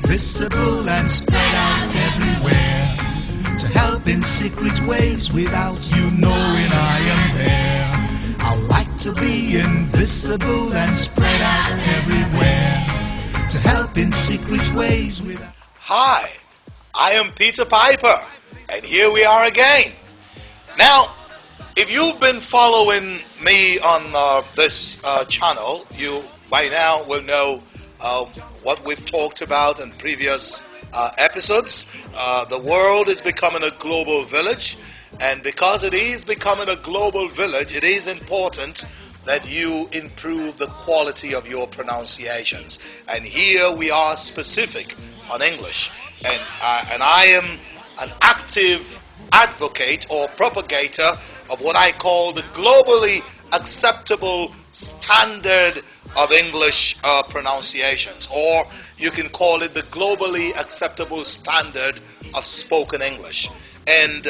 invisible and spread out everywhere, to help in secret ways without you knowing I am there. I like to be invisible and spread out everywhere, to help in secret ways without... Hi, I am Peter Piper, and here we are again. Now, if you've been following me on this channel, you by now will know what we've talked about in previous episodes. The world is becoming a global village, and because it is becoming a global village, it is important that you improve the quality of your pronunciations. And here we are specific on English, and I am an active advocate or propagator of what I call the globally acceptable standard of English pronunciations, or you can call it the globally acceptable standard of spoken English. And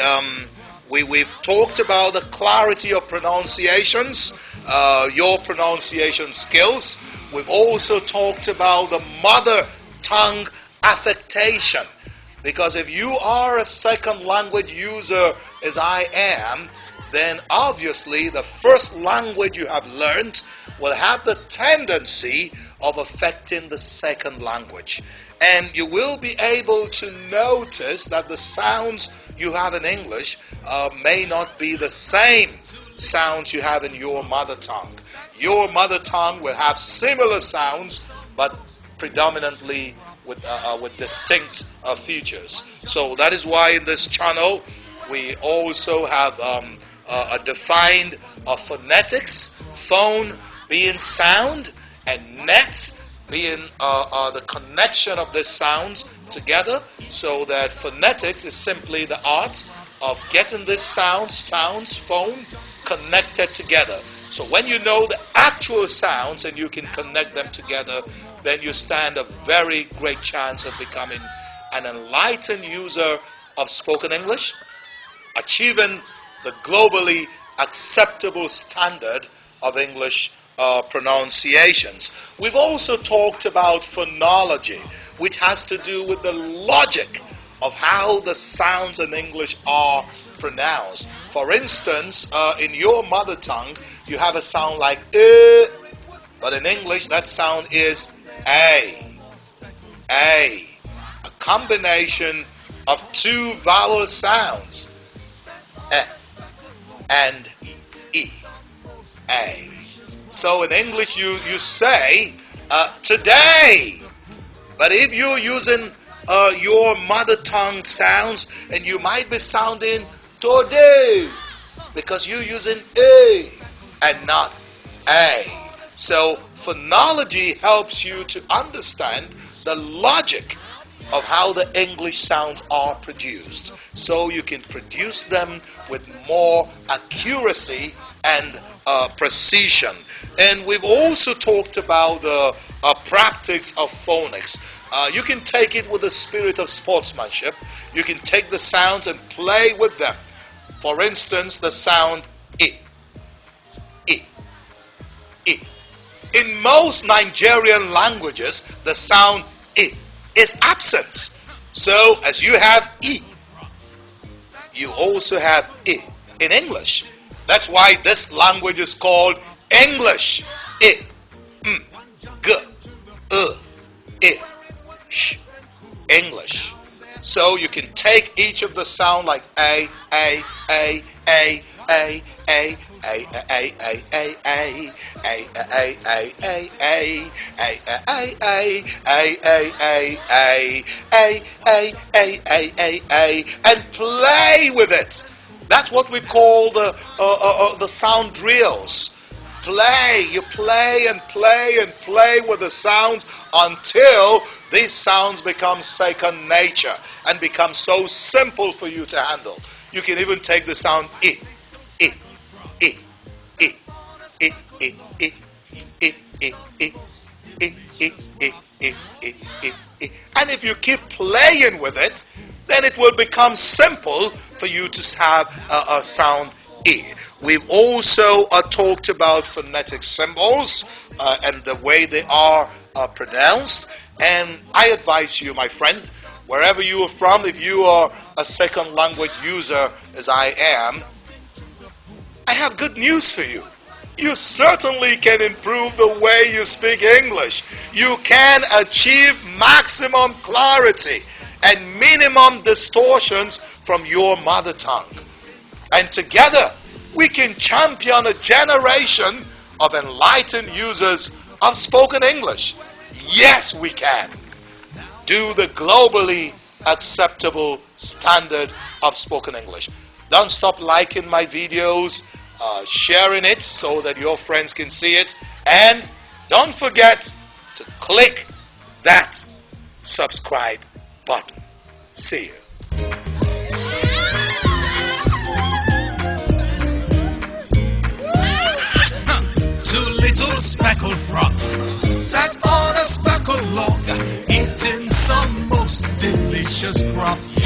we've talked about the clarity of pronunciations, your pronunciation skills. We've also talked about the mother tongue affectation, because if you are a second language user as I am, then obviously the first language you have learned will have the tendency of affecting the second language. And you will be able to notice that the sounds you have in English may not be the same sounds you have in your mother tongue. Your mother tongue will have similar sounds, but predominantly with distinct features. So that is why in this channel we also have a defined phonetics, phone being sound, and net being the connection of the sounds together, so that phonetics is simply the art of getting this sounds, phone, connected together. So when you know the actual sounds and you can connect them together, then you stand a very great chance of becoming an enlightened user of spoken English, achieving the globally acceptable standard of English pronunciations. We've also talked about phonology, which has to do with the logic of how the sounds in English are pronounced. For instance, in your mother tongue, you have a sound like but in English that sound is a. A combination of two vowel sounds, and e, a. So in English you say today, but if you're using your mother tongue sounds, and you might be sounding today because you're using a and not a. So phonology helps you to understand the logic of how the English sounds are produced, so you can produce them with more accuracy and precision. And we've also talked about the practice of phonics. You can take it with the spirit of sportsmanship. You can take the sounds and play with them. For instance, the sound I. In most Nigerian languages, the sound I is absent. So as you have E, you also have I in English. That's why this language is called English. I, G, I, sh. English. So you can take each of the sound like A, A, A, A, A, A, and play with it. That's what we call the sound drills. You play and play and play with the sounds until these sounds become second nature and become so simple for you to handle. You can even take the sound I. And if you keep playing with it, then it will become simple for you to have a sound E. We've also talked about phonetic symbols and the way they are pronounced. And I advise you, my friend, wherever you are from, if you are a second language user as I am, I have good news for you. You certainly can improve the way you speak English. You can achieve maximum clarity and minimum distortions from your mother tongue. And together, we can champion a generation of enlightened users of spoken English. Yes, we can. Do the globally acceptable standard of spoken English. Don't stop liking my videos, sharing it so that your friends can see it, and don't forget to click that subscribe button. See you. Two little speckled frogs sat on a speckled log, eating some most delicious crops.